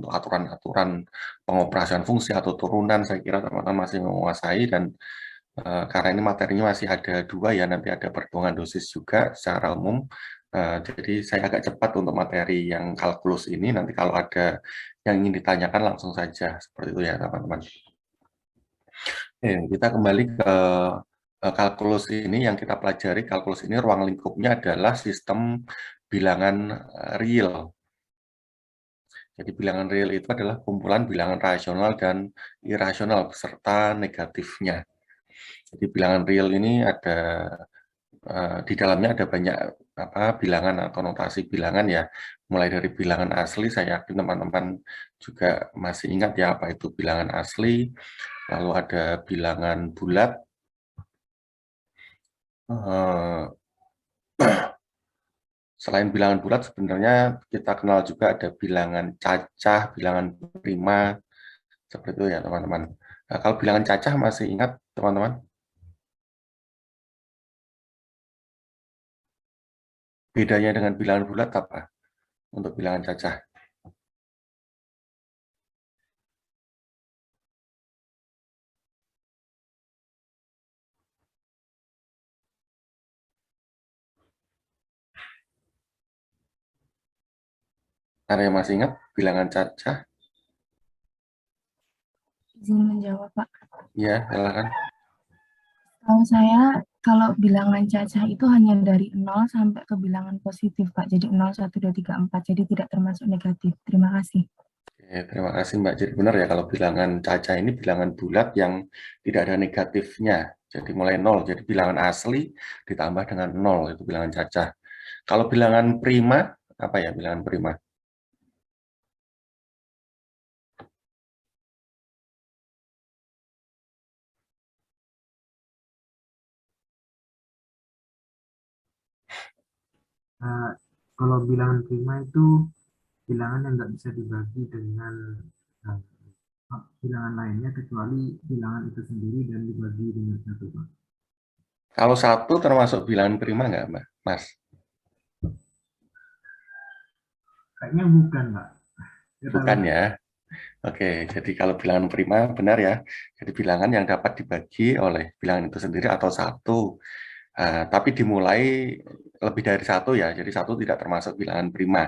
untuk aturan-aturan pengoperasian fungsi atau turunan, saya kira teman-teman masih menguasai. Dan karena ini materinya masih ada dua ya, nanti ada perhitungan dosis juga secara umum. Jadi saya agak cepat untuk materi yang kalkulus ini, nanti kalau ada yang ingin ditanyakan langsung saja, seperti itu ya teman-teman. Oke, kita kembali ke kalkulus ini. Yang kita pelajari kalkulus ini, ruang lingkupnya adalah sistem bilangan real. Jadi bilangan real itu adalah kumpulan bilangan rasional dan irasional beserta negatifnya. Jadi bilangan real ini ada di dalamnya ada banyak bilangan atau notasi bilangan ya. Mulai dari bilangan asli, saya yakin teman-teman juga masih ingat ya apa itu bilangan asli. Lalu ada bilangan bulat. Selain bilangan bulat, sebenarnya kita kenal juga ada bilangan cacah, bilangan prima, seperti itu ya teman-teman. Nah, kalau bilangan cacah masih ingat teman-teman? Bedanya dengan bilangan bulat apa untuk bilangan cacah? Ada yang masih ingat bilangan cacah? Izin menjawab, Pak. Ya, silakan. Tahu saya, kalau bilangan cacah itu hanya dari 0 sampai ke bilangan positif, Pak. Jadi 0, 1, 2, 3, 4. Jadi tidak termasuk negatif. Terima kasih. Oke, terima kasih Mbak. Jadi benar ya kalau bilangan cacah ini bilangan bulat yang tidak ada negatifnya. Jadi mulai 0. Jadi bilangan asli ditambah dengan 0 itu bilangan cacah. Kalau bilangan prima, apa ya bilangan prima? Uh, Kalau bilangan prima itu bilangan yang nggak bisa dibagi dengan uh, bilangan lainnya kecuali bilangan itu sendiri dan dibagi dengan satu, Pak. Kalau satu termasuk bilangan prima nggak, Mbak? Mas? Kayaknya bukan, Pak. Bukan ya. Oke, jadi kalau bilangan prima benar ya. Jadi bilangan yang dapat dibagi oleh bilangan itu sendiri atau satu. Tapi dimulai lebih dari satu ya. Jadi satu tidak termasuk bilangan prima.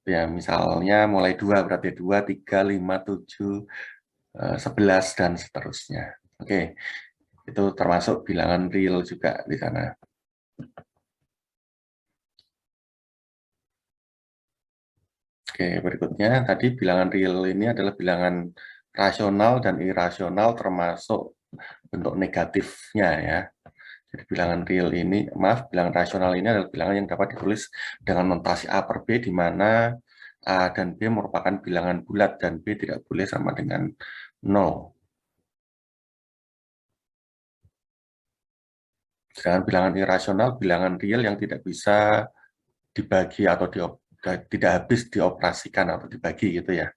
Ya, misalnya mulai dua berarti 2, 3, 5, 7, 11 dan seterusnya. Oke, itu termasuk bilangan real juga di sana. Oke, berikutnya tadi bilangan real ini adalah bilangan rasional dan irasional termasuk bentuk negatifnya ya. Jadi bilangan real ini, maaf, bilangan rasional ini adalah bilangan yang dapat ditulis dengan notasi A per B di mana A dan B merupakan bilangan bulat dan B tidak boleh sama dengan 0. Sedangkan bilangan irasional, bilangan real yang tidak bisa dibagi atau tidak habis dioperasikan atau dibagi gitu ya.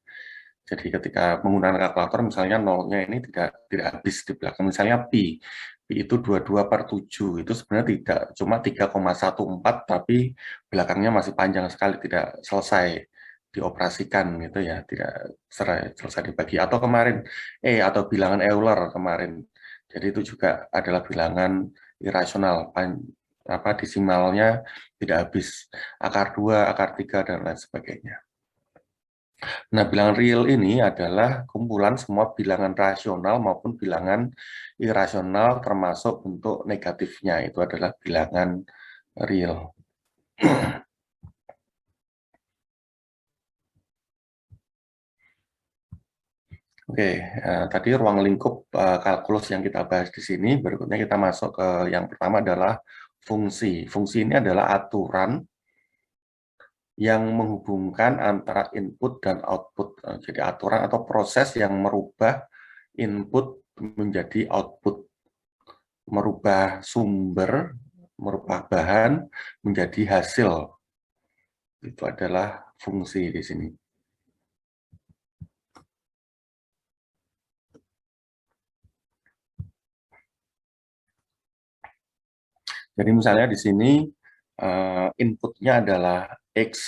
Jadi ketika menggunakan kalkulator misalnya nolnya ini tidak habis di belakang, misalnya pi itu 22/7, itu sebenarnya tidak cuma 3,14 tapi belakangnya masih panjang sekali, tidak selesai dioperasikan gitu ya, tidak selesai dibagi. Atau kemarin atau bilangan Euler kemarin, jadi itu juga adalah bilangan irasional, desimalnya tidak habis, akar 2, akar 3 dan lain sebagainya. Nah, bilangan real ini adalah kumpulan semua bilangan rasional maupun bilangan irasional termasuk bentuk negatifnya, itu adalah bilangan real. Oke, tadi ruang lingkup kalkulus yang kita bahas di sini. Berikutnya kita masuk ke yang pertama adalah fungsi. Fungsi ini adalah aturan yang menghubungkan antara input dan output. Jadi aturan atau proses yang merubah input menjadi output, merubah sumber, merubah bahan menjadi hasil. Itu adalah fungsi di sini. Jadi misalnya di sini inputnya adalah X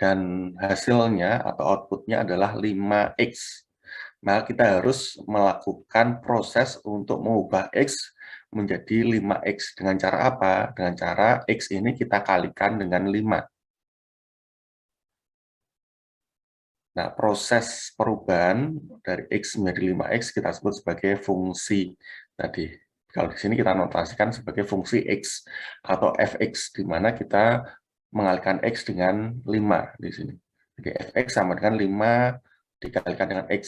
dan hasilnya atau outputnya adalah 5X. Maka kita harus melakukan proses untuk mengubah X menjadi 5X. Dengan cara apa? Dengan cara X ini kita kalikan dengan 5. Nah, proses perubahan dari X menjadi 5X kita sebut sebagai fungsi tadi. Kalau di sini kita notasikan sebagai fungsi X atau fx, di mana kita mengalihkan X dengan 5 di sini. Jadi fx sama dengan 5 dikalikan dengan X.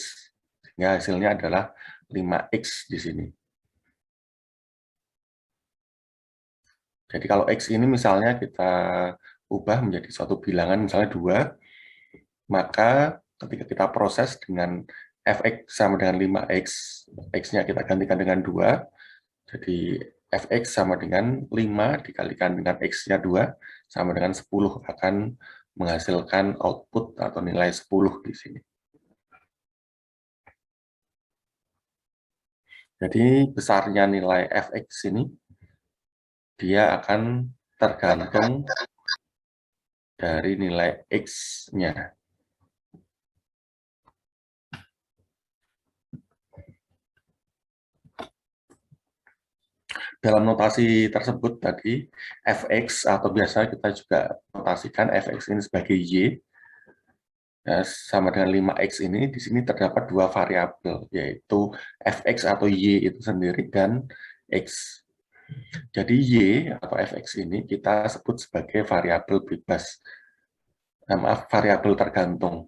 Sehingga hasilnya adalah 5X di sini. Jadi kalau X ini misalnya kita ubah menjadi suatu bilangan misalnya 2, maka ketika kita proses dengan fx sama dengan 5x, x-nya kita gantikan dengan 2, jadi fx sama dengan 5 dikalikan dengan x-nya 2, sama dengan 10, akan menghasilkan output atau nilai 10 di sini. Jadi besarnya nilai fx ini, dia akan tergantung dari nilai x-nya. Dalam notasi tersebut tadi, fx atau biasa kita juga notasikan fx ini sebagai y, ya, sama dengan 5x ini, di sini terdapat dua variabel, yaitu fx atau y itu sendiri dan x. Jadi y atau fx ini kita sebut sebagai variabel bebas. Nah, maaf, variabel tergantung.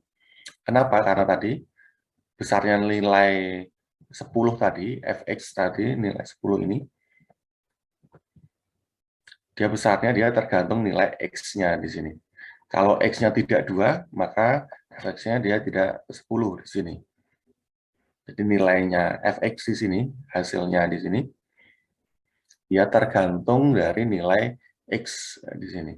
Kenapa? Karena tadi besarnya nilai 10 tadi, fx tadi, nilai 10 ini, dia besarnya dia tergantung nilai x-nya di sini. Kalau x-nya tidak 2, maka fx-nya dia tidak 10 di sini. Jadi nilainya fx di sini, hasilnya di sini, dia tergantung dari nilai x di sini.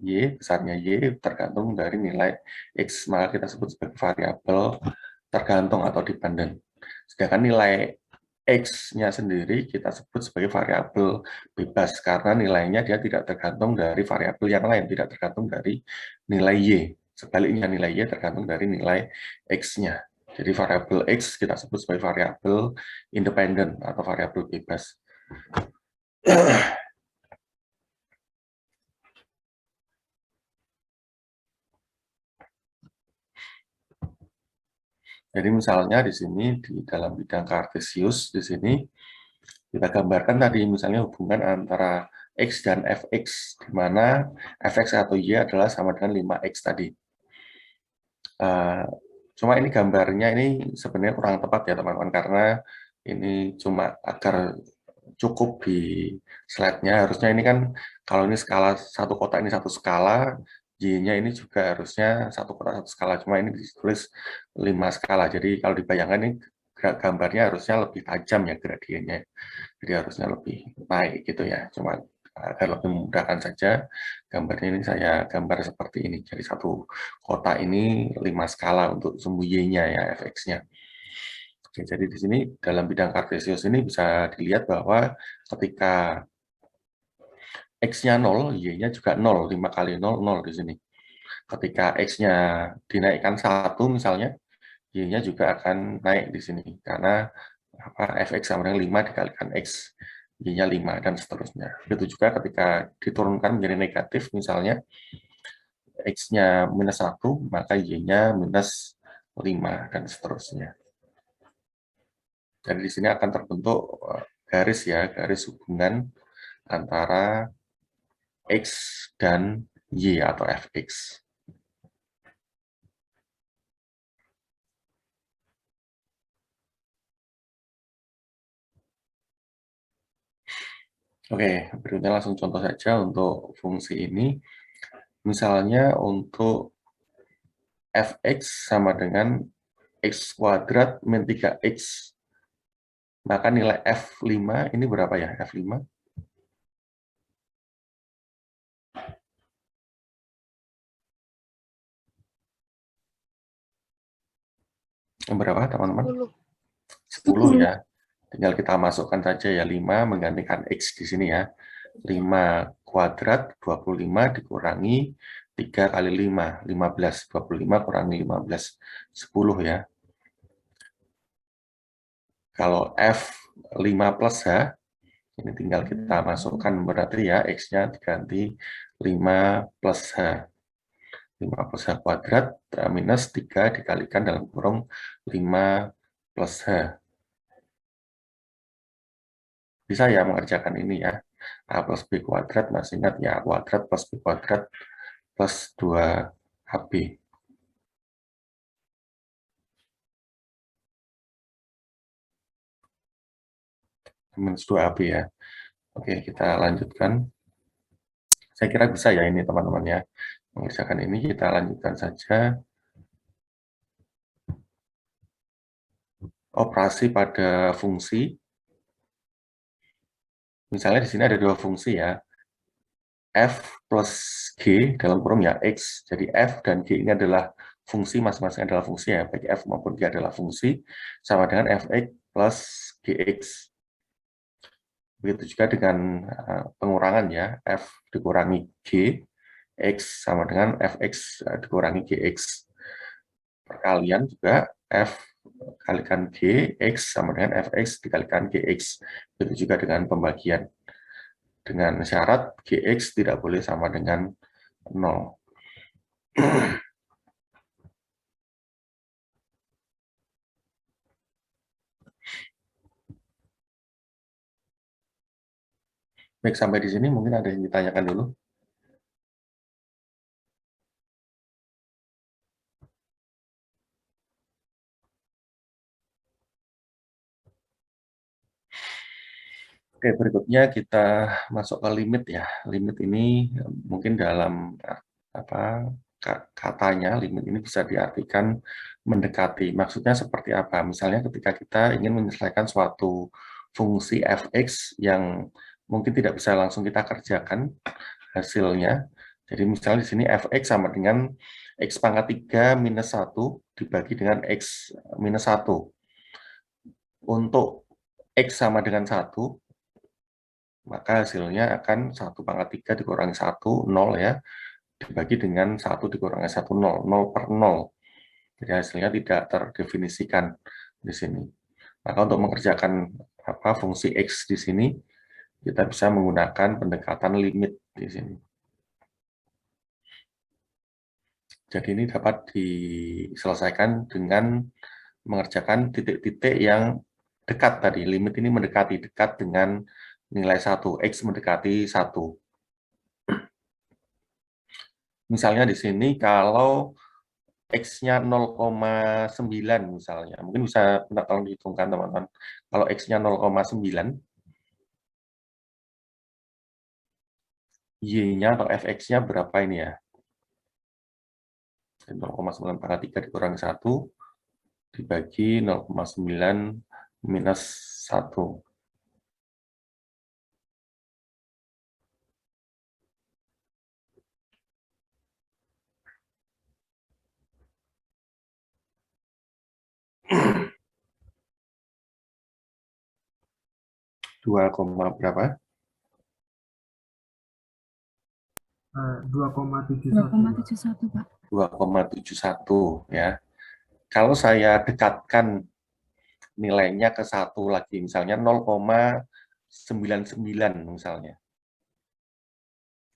Y, besarnya y tergantung dari nilai x, maka kita sebut sebagai variabel tergantung atau dependent. Sedangkan nilai X-nya sendiri kita sebut sebagai variabel bebas karena nilainya dia tidak tergantung dari variabel yang lain, tidak tergantung dari nilai Y. Sebaliknya nilai Y tergantung dari nilai X-nya. Jadi variabel X kita sebut sebagai variabel independen atau variabel bebas. Jadi misalnya di sini di dalam bidang Cartesius di sini kita gambarkan tadi misalnya hubungan antara X dan fx, di mana fx atau y adalah sama dengan 5x tadi. Cuma ini gambarnya ini sebenarnya kurang tepat ya teman-teman, karena ini cuma agar cukup di slide-nya. Harusnya ini kan kalau ini skala satu kotak ini satu skala, y-nya ini juga harusnya satu kotak satu skala, cuma ini ditulis 5 skala. Jadi kalau dibayangkan ini gambarnya harusnya lebih tajam ya gradiennya. Jadi harusnya lebih naik gitu ya. Cuma agar lebih memudahkan saja, gambarnya ini saya gambar seperti ini. Jadi satu kotak ini 5 skala untuk sumbu y-nya ya, fx-nya. Oke, jadi di sini dalam bidang Cartesius ini bisa dilihat bahwa ketika x-nya 0, y-nya juga 0, 5 kali 0, 0 di sini. Ketika x-nya dinaikkan 1 misalnya, y-nya juga akan naik di sini, karena fx sama dengan 5 dikalikan x, y-nya 5, dan seterusnya. Begitu juga ketika diturunkan menjadi negatif, misalnya x-nya minus 1, maka y-nya minus 5, dan seterusnya. Jadi di sini akan terbentuk garis ya, garis hubungan antara x dan y atau fx. Oke, berikutnya langsung contoh saja untuk fungsi ini. Misalnya untuk fx sama dengan x kuadrat min 3x. Maka nilai F5 ini berapa ya? F5? Berapa teman-teman? 10 ya. Tinggal kita masukkan saja ya 5 menggantikan X di sini ya. 5 kuadrat 25 dikurangi 3 kali 5, 15. 25 kurangi 15, 10 ya. Kalau F5 plus H, ini tinggal kita masukkan berarti ya, X-nya diganti 5 plus H. 5 plus H kuadrat minus 3 dikalikan dalam kurung 5 plus H. Bisa ya mengerjakan ini ya. A plus B kuadrat, masih ingat ya, A kuadrat plus B kuadrat plus 2AB. Minus 2AB ya. Oke, kita lanjutkan. Saya kira bisa ya ini teman-teman ya. Mengerjakan ini kita lanjutkan saja. Operasi pada fungsi. Misalnya di sini ada dua fungsi ya. F plus G dalam kurung ya X. Jadi F dan G ini adalah fungsi, masing-masing adalah fungsi ya. Baik F maupun G adalah fungsi. Sama dengan Fx plus Gx. Begitu juga dengan pengurangan ya. F dikurangi G. X sama dengan Fx dikurangi Gx. Perkalian juga F kalikan G, X sama dengan Fx dikalikan Gx. Begitu juga dengan pembagian. Dengan syarat Gx tidak boleh sama dengan 0. Baik, sampai di sini mungkin ada yang ditanyakan dulu. Oke, berikutnya kita masuk ke limit ya. Limit ini mungkin dalam katanya limit ini bisa diartikan mendekati. Maksudnya seperti apa? Misalnya ketika kita ingin menyelesaikan suatu fungsi fx yang mungkin tidak bisa langsung kita kerjakan hasilnya. Jadi misalnya di sini fx sama dengan x pangkat 3 minus 1 dibagi dengan x minus 1. Untuk x sama dengan 1, maka hasilnya akan 1 pangkat 3 dikurangi 1, 0 ya, dibagi dengan 1 dikurangi 1, 0, 0 per 0. Jadi hasilnya tidak terdefinisikan di sini. Maka untuk mengerjakan fungsi X di sini, kita bisa menggunakan pendekatan limit di sini. Jadi ini dapat diselesaikan dengan mengerjakan titik-titik yang dekat tadi. Limit ini mendekati, dekat dengan nilai 1, X mendekati 1. Misalnya di sini kalau X-nya 0,9 misalnya, mungkin bisa minta tolong dihitungkan teman-teman. Kalau X-nya 0,9, Y-nya atau Fx-nya berapa ini ya? 0,9 pangkat 3 dikurangi 1, dibagi 0,9 minus 1. 2, berapa? 2,71 Pak. 2,71 ya. Kalau saya dekatkan nilainya ke 1 lagi, misalnya 0,99 misalnya.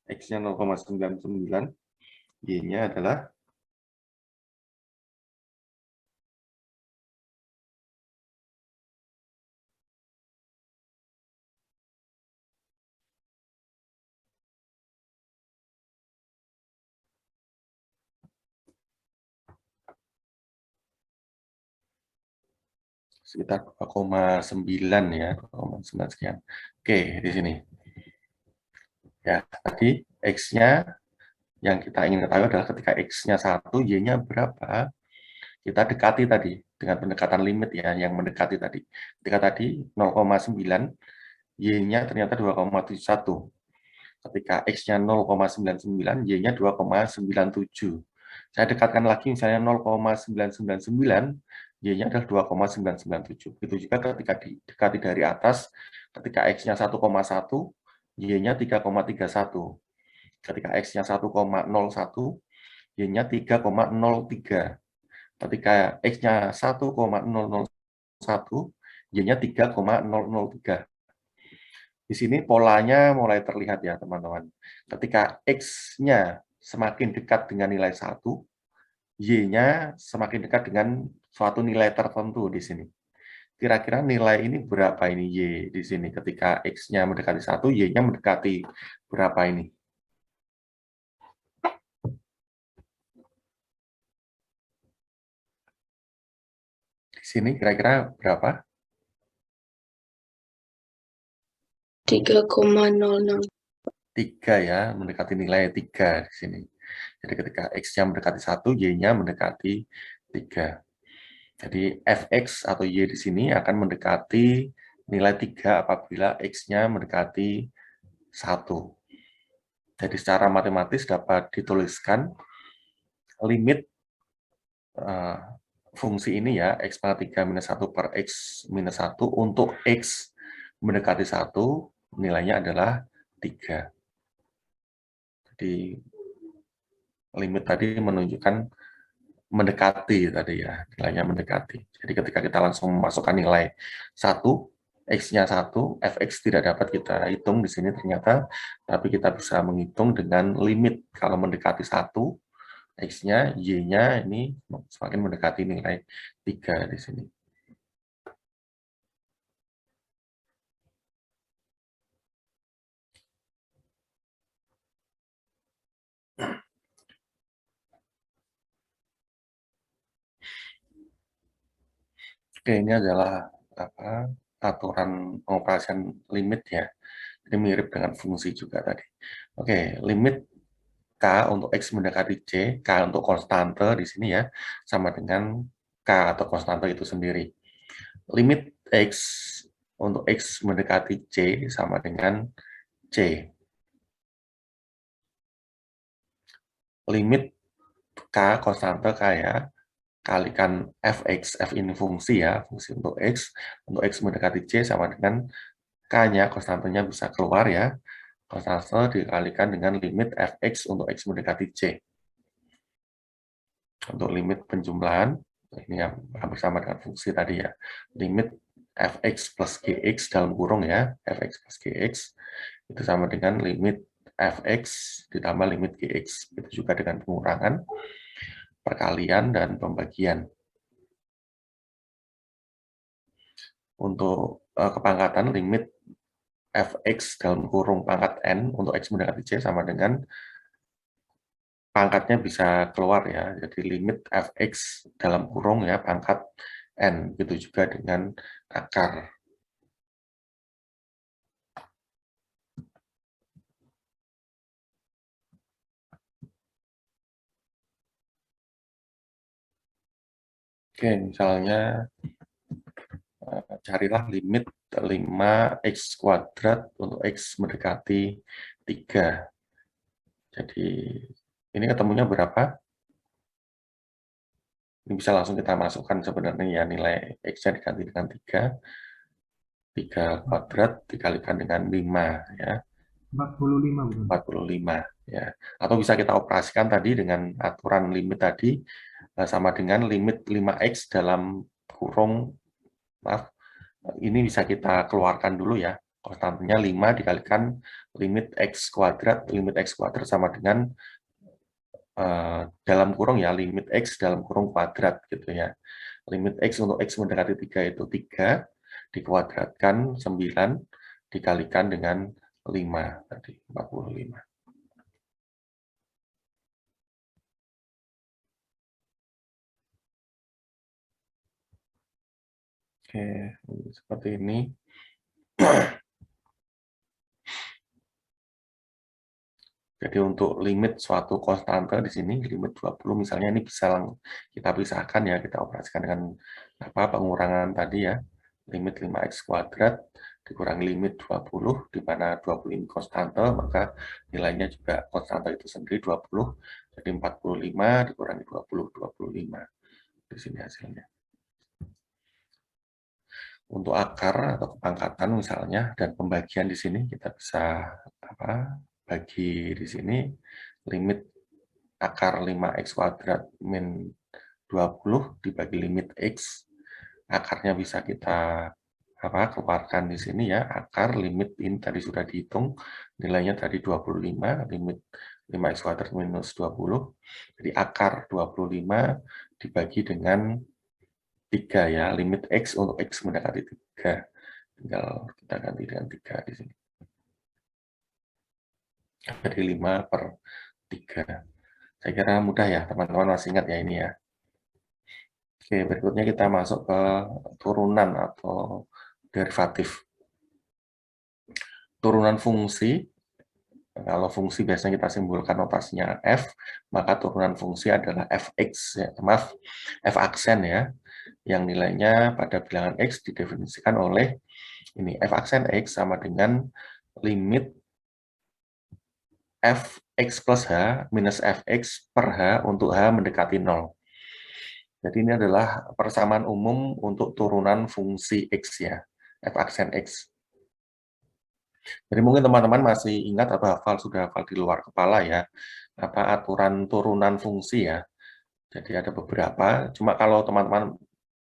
X-nya 0,99, Y-nya adalah sekitar 2,9 ya, 2,9 sekian. Oke, di sini. Ya, tadi X-nya yang kita ingin ketahui adalah ketika X-nya 1, Y-nya berapa, kita dekati tadi dengan pendekatan limit ya, yang mendekati tadi. Ketika tadi 0,9, Y-nya ternyata 2,71. Ketika X-nya 0,99, Y-nya 2,97. Saya dekatkan lagi misalnya 0,999, Y-nya adalah 2,997. Begitu juga ketika didekati dari atas, ketika X-nya 1,1, Y-nya 3,31. Ketika X-nya 1,01, Y-nya 3,03. Ketika X-nya 1,001, Y-nya 3,003. Di sini polanya mulai terlihat ya, teman-teman. Ketika X-nya semakin dekat dengan nilai 1, Y-nya semakin dekat dengan suatu nilai tertentu di sini. Kira-kira nilai ini berapa ini Y di sini? Ketika X-nya mendekati 1, Y-nya mendekati berapa ini? Di sini kira-kira berapa? 3,00. 3 ya, mendekati nilai 3 di sini. Jadi ketika X-nya mendekati 1, Y-nya mendekati 3. Jadi fx atau y di sini akan mendekati nilai 3 apabila x-nya mendekati 1. Jadi secara matematis dapat dituliskan limit fungsi ini ya, x pangkat 3 minus 1 per x minus 1 untuk x mendekati 1, nilainya adalah 3. Jadi limit tadi menunjukkan mendekati tadi ya, nilainya mendekati. Jadi ketika kita langsung memasukkan nilai 1, X-nya 1, fx tidak dapat kita hitung di sini ternyata, tapi kita bisa menghitung dengan limit. Kalau mendekati 1, X-nya, Y-nya ini semakin mendekati nilai 3 di sini. Oke, ini adalah aturan pengoperasian limit ya. Ini mirip dengan fungsi juga tadi. Oke, limit K untuk X mendekati C, K untuk konstante di sini ya, sama dengan K atau konstante itu sendiri. Limit X untuk X mendekati C sama dengan C. Limit K, konstante K ya, kalikan fx, f ini fungsi ya, fungsi untuk X mendekati C sama dengan K-nya, konstantenya bisa keluar ya, konstante dikalikan dengan limit fx untuk X mendekati C. Untuk limit penjumlahan, ini yang bersama dengan fungsi tadi ya, limit fx plus gx dalam kurung ya, fx plus gx, itu sama dengan limit fx ditambah limit gx, itu juga dengan pengurangan, perkalian, dan pembagian. Untuk kepangkatan limit fx dalam kurung pangkat n untuk x mendekati c sama dengan pangkatnya bisa keluar ya, jadi limit fx dalam kurung ya pangkat n, gitu juga dengan akar. Oke, misalnya carilah limit 5x kuadrat untuk x mendekati 3. Jadi ini ketemunya berapa? Ini bisa langsung kita masukkan sebenarnya ya, nilai x-nya diganti dengan 3. 3 kuadrat dikalikan dengan 5 ya. 45 bukan? 45 ya. Atau bisa kita operasikan tadi dengan aturan limit tadi sama dengan limit 5x dalam kurung, maaf, ini bisa kita keluarkan dulu ya. Konstantnya 5 dikalikan limit x kuadrat sama dengan dalam kurung ya, limit x dalam kurung kuadrat gitu ya. Limit x untuk x mendekati 3 itu 3, dikuadratkan 9, dikalikan dengan 5 tadi, 45. Oke, seperti ini. Jadi untuk limit suatu konstante di sini, limit 20 misalnya ini bisa kita pisahkan ya, kita operasikan dengan pengurangan tadi ya, limit 5x kuadrat dikurangi limit 20, di mana 20 ini konstante, maka nilainya juga konstante itu sendiri 20, jadi 45 dikurangi 20, 25. Di sini hasilnya. Untuk akar atau kepangkatan misalnya, dan pembagian di sini kita bisa bagi di sini limit akar 5x kuadrat min 20 dibagi limit x, akarnya bisa kita keluarkan di sini ya. Akar limit ini tadi sudah dihitung, nilainya tadi 25, limit 5x kuadrat minus 20. Jadi akar 25 dibagi dengan 3 ya, limit x untuk x mendekati 3. Tinggal kita ganti dengan 3 di sini. Jadi 5/3. Saya kira mudah ya, teman-teman masih ingat ya ini ya. Oke, berikutnya kita masuk ke turunan atau derivatif. Turunan fungsi, kalau fungsi biasanya kita simbolkan notasinya f, maka turunan fungsi adalah fx, ya, maaf, f aksen ya, yang nilainya pada bilangan x didefinisikan oleh ini, f aksen x sama dengan limit fx plus h minus fx per h untuk h mendekati 0. Jadi ini adalah persamaan umum untuk turunan fungsi x ya, f aksen x. Jadi mungkin teman-teman masih ingat atau sudah hafal di luar kepala ya, aturan turunan fungsi ya. Jadi ada beberapa, cuma kalau teman-teman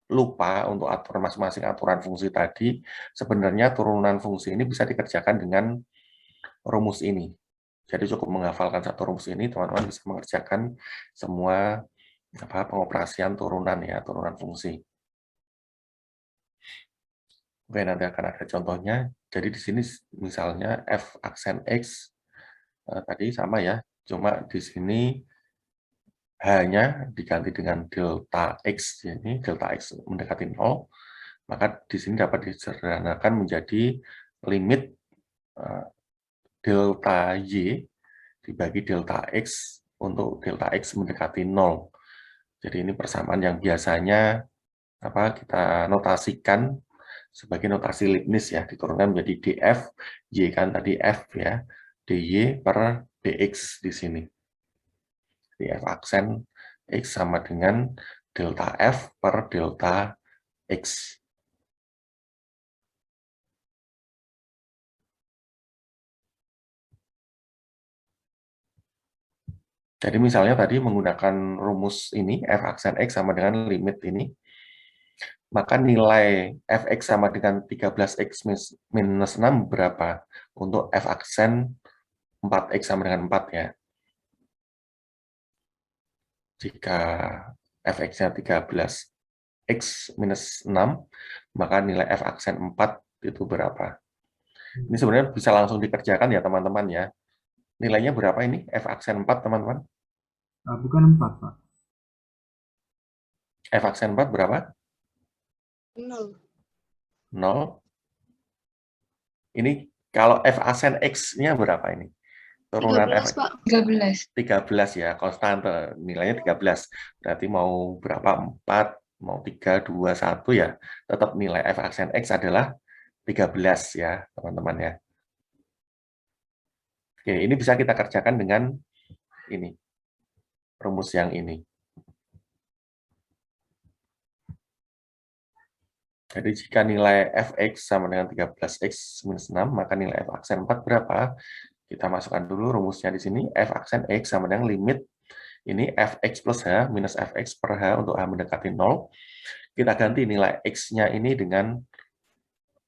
lupa untuk aturan masing-masing aturan fungsi tadi, sebenarnya turunan fungsi ini bisa dikerjakan dengan rumus ini. Jadi cukup menghafalkan satu rumus ini, teman-teman bisa mengerjakan semua pengoperasian turunan ya, turunan fungsi. Oke, nanti akan ada contohnya. Jadi di sini misalnya f aksen x tadi sama ya, cuma di sini h-nya diganti dengan delta x, ini delta x mendekati 0, maka di sini dapat disederhanakan menjadi limit delta y dibagi delta x untuk delta x mendekati 0. Jadi ini persamaan yang biasanya kita notasikan sebagai notasi Leibniz ya, diturunkan menjadi df, y kan tadi f ya, dy per dx di sini. Jadi f aksen x sama dengan delta f per delta x. Jadi misalnya tadi menggunakan rumus ini, f aksen x sama dengan limit ini, maka nilai fx sama dengan 13x minus 6 berapa? Untuk f aksen 4x sama dengan 4 ya. Jika fx-nya 13x minus 6, maka nilai f aksen 4 itu berapa? Ini sebenarnya bisa langsung dikerjakan ya teman-teman ya. Nilainya berapa ini? F aksen 4 teman-teman? Bukan 4, Pak. F aksen 4 berapa? 0. 0. Ini kalau F aksen X-nya berapa ini? Turunan 13, F Pak. 13. 13 ya, konstante. Nilainya 13. Berarti mau berapa? 4, mau 3, 2, 1 ya. Tetap nilai F aksen X adalah 13 ya, teman-teman ya. Oke, ini bisa kita kerjakan dengan ini. Rumus yang ini. Jadi jika nilai fx sama dengan 13x minus 6, maka nilai f aksen 4 berapa? Kita masukkan dulu rumusnya di sini. F aksen x sama dengan limit ini fx plus h minus fx per h untuk h mendekati 0. Kita ganti nilai x-nya ini dengan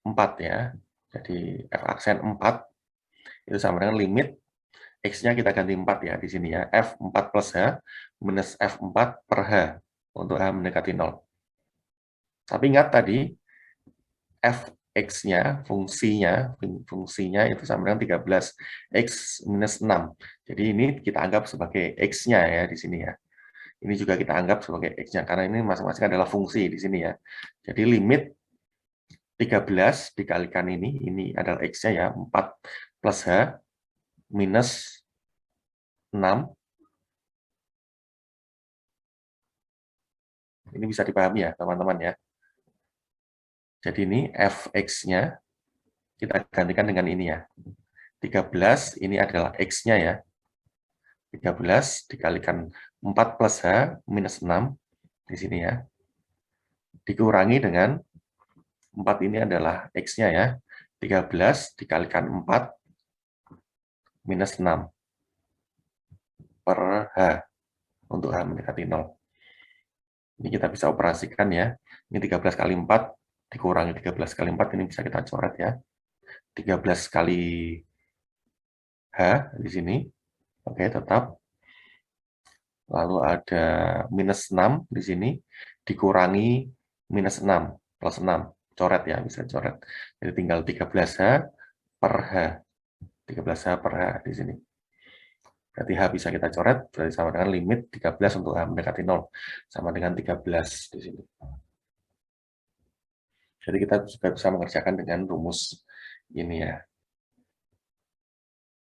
4 ya. Jadi f aksen 4 itu sama dengan limit x-nya kita ganti 4 ya di sini ya. F4 plus h minus f4 per h untuk h mendekati 0. Tapi ingat tadi fx-nya, fungsinya itu sama dengan 13x minus 6. Jadi ini kita anggap sebagai x-nya ya di sini ya. Ini juga kita anggap sebagai x-nya, karena ini masing-masing adalah fungsi di sini ya. Jadi limit 13 dikalikan ini adalah x-nya ya, 4 plus h minus 6. Ini bisa dipahami ya teman-teman ya. Jadi ini fx-nya kita gantikan dengan ini ya. 13 ini adalah x-nya ya. 13 dikalikan 4 plus h minus 6 di sini ya. Dikurangi dengan 4 ini adalah x-nya ya. 13 dikalikan 4 minus 6 per H untuk H mendekati 0. Ini kita bisa operasikan ya. Ini 13 kali 4 dikurangi 13 kali 4, ini bisa kita coret ya. 13 kali H di sini. Oke, tetap. Lalu ada minus 6 di sini, dikurangi minus 6, plus 6. Coret ya, bisa coret. Jadi tinggal 13H per H. 13H per H di sini. Berarti H bisa kita coret, berarti sama dengan limit 13 untuk H mendekati 0. Sama dengan 13 di sini. Jadi kita juga bisa mengerjakan dengan rumus ini ya.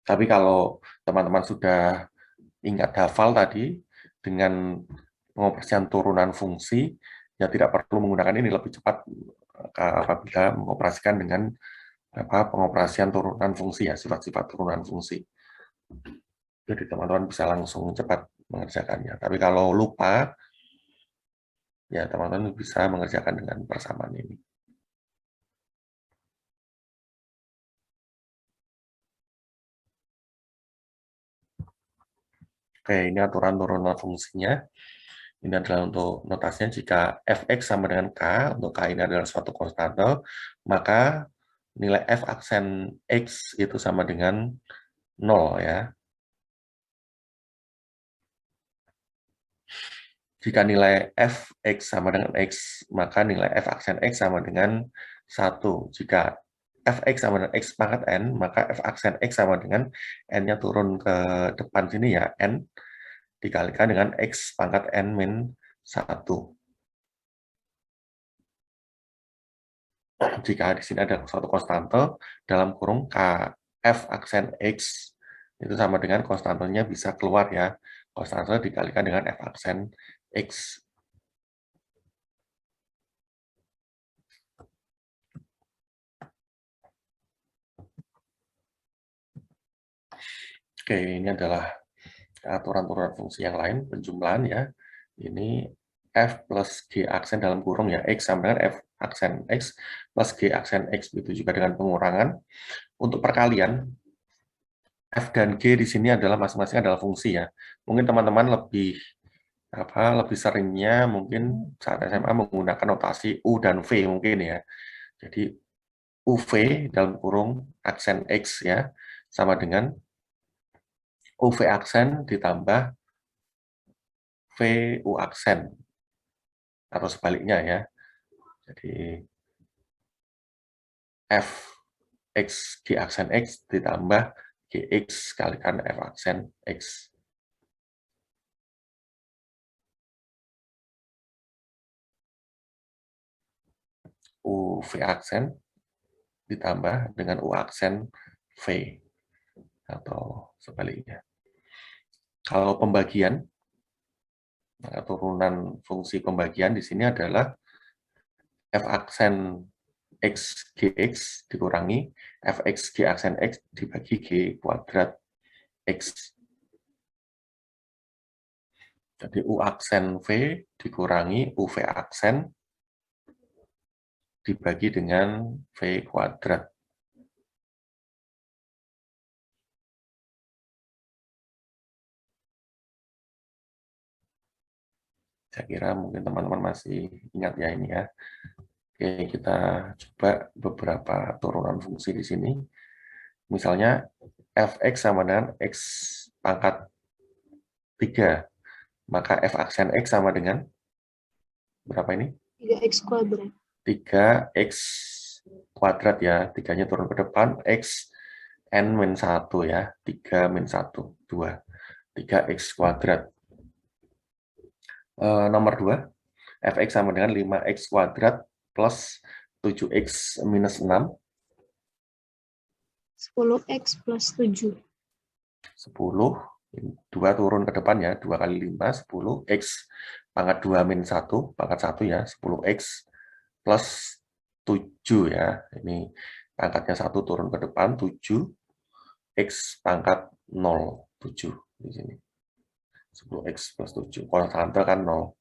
Tapi kalau teman-teman sudah ingat hafal tadi, dengan pengoperasian turunan fungsi, ya tidak perlu menggunakan ini, lebih cepat apabila mengoperasikan dengan pengoperasian turunan fungsi ya, sifat-sifat turunan fungsi. Jadi teman-teman bisa langsung cepat mengerjakannya. Tapi kalau lupa, ya teman-teman bisa mengerjakan dengan persamaan ini. Oke, ini aturan turunan fungsinya. Ini adalah untuk notasinya jika fx sama dengan k, untuk k ini adalah suatu konstante, maka nilai f aksen x itu sama dengan 0 ya. Jika nilai fx sama dengan x, maka nilai f aksen x sama dengan 1. Jika fx sama dengan x pangkat n, maka f aksen x sama dengan n-nya turun ke depan sini ya, n dikalikan dengan x pangkat n min 1. Jika di sini ada suatu konstante, dalam kurung k f aksen x itu sama dengan konstantenya bisa keluar ya. Konstante dikalikan dengan f aksen x. Oke, ini adalah aturan-aturan fungsi yang lain, penjumlahan ya. Ini f plus g aksen dalam kurung ya, x sama dengan f aksen x plus g aksen x, begitu juga dengan pengurangan. Untuk perkalian, f dan g di sini adalah masing-masing adalah fungsi ya. Mungkin teman-teman lebih seringnya mungkin saat SMA menggunakan notasi u dan v mungkin ya. Jadi uv dalam kurung aksen x ya sama dengan uv aksen ditambah vu aksen atau sebaliknya ya. Jadi f x g aksen x ditambah gx kalikan f aksen x. UV aksen ditambah dengan U aksen V atau sebaliknya. Kalau pembagian, turunan fungsi pembagian di sini adalah F aksen X GX dikurangi Fx G aksen X dibagi G kuadrat X. Jadi U aksen V dikurangi UV aksen dibagi dengan V kuadrat. Saya kira mungkin teman-teman masih ingat ya ini ya. Oke, kita coba beberapa turunan fungsi di sini. Misalnya fx sama dengan x pangkat 3. Maka f aksen x sama dengan berapa ini? 3x kuadrat. 3x kuadrat ya. 3-nya turun ke depan, x n min 1 ya. 3 min 1, 2. 3x kuadrat. Nomor 2, fx sama dengan 5x kuadrat plus 7x minus 6. 10x plus 7. 10, 2 turun ke depan ya, 2 kali 5, 10, x pangkat 2 min 1, pangkat 1 ya, 10x plus 7 ya, ini pangkatnya 1 turun ke depan, 7, x pangkat 0, 7 di sini. 10x plus 7, konstanta kan 0,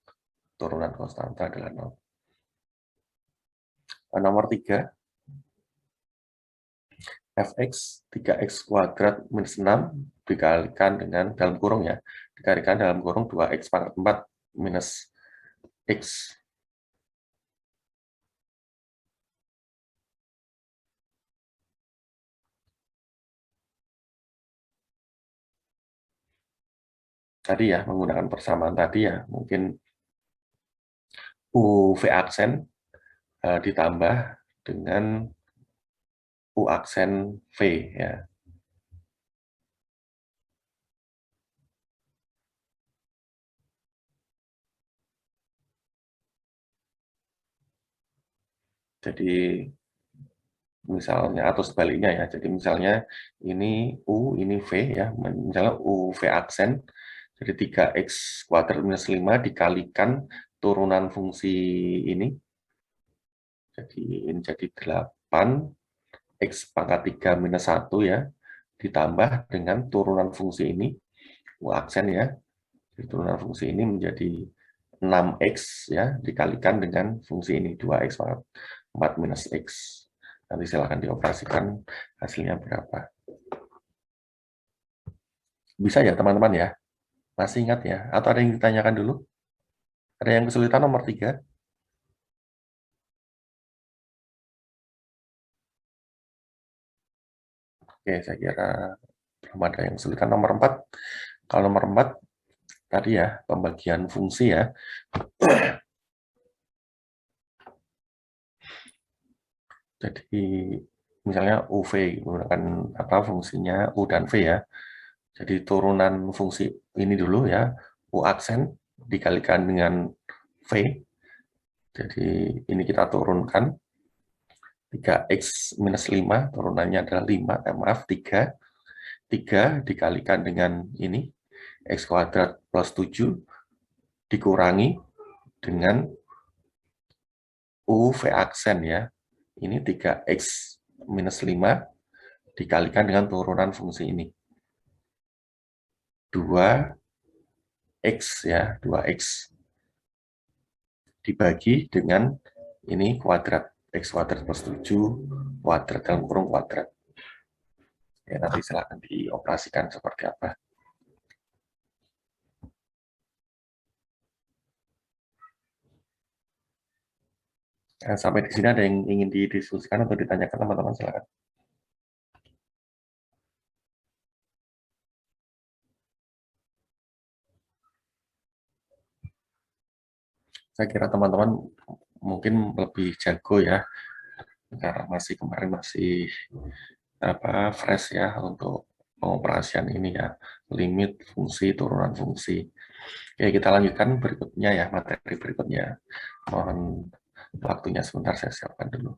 turunan konstanta adalah 0. Nomor 3, fx 3x kuadrat minus 6 dikalikan dengan dalam kurung ya, dikalikan dalam kurung 2x pangkat 4 minus x. Tadi ya, menggunakan persamaan tadi ya, mungkin u v aksen ditambah dengan u aksen v ya. Jadi misalnya atau sebaliknya ya. Jadi misalnya ini u, ini v ya. Misalnya u v aksen. Jadi 3x kuadrat minus 5 dikalikan turunan fungsi ini. Jadi ini jadi 8 x pangkat 3 minus 1 ya. Ditambah dengan turunan fungsi ini u aksen ya. Jadi turunan fungsi ini menjadi 6x ya dikalikan dengan fungsi ini 2x pangkat 4 minus x. Nanti silakan dioperasikan hasilnya berapa. Bisa ya teman-teman ya? Masih ingat ya? Atau ada yang ditanyakan dulu? Ada yang kesulitan nomor 3? Oke, saya kira belum ada yang kesulitan. Nomor 4. Kalau nomor 4 tadi ya, pembagian fungsi ya. Jadi misalnya UV menggunakan apa fungsinya U dan V ya. Jadi turunan fungsi ini dulu ya, U aksen dikalikan dengan V. Jadi ini kita turunkan 3x minus 5, turunannya adalah 5, maaf 3. 3 dikalikan dengan ini, x kuadrat plus 7 dikurangi dengan U V aksen ya. Ini 3x minus 5 dikalikan dengan turunan fungsi ini. 2x ya, 2x dibagi dengan ini kuadrat, x kuadrat plus 7 kuadrat dalam kurung kuadrat. Ya, nanti silakan dioperasikan seperti apa. Nah, sampai di sini ada yang ingin didiskusikan atau ditanyakan teman-teman, silakan. Saya kira teman-teman mungkin lebih jago ya, karena kemarin masih fresh ya untuk pengoperasian ini ya, limit fungsi, turunan fungsi. Oke, kita lanjutkan berikutnya ya, materi berikutnya. Mohon waktunya sebentar saya siapkan dulu.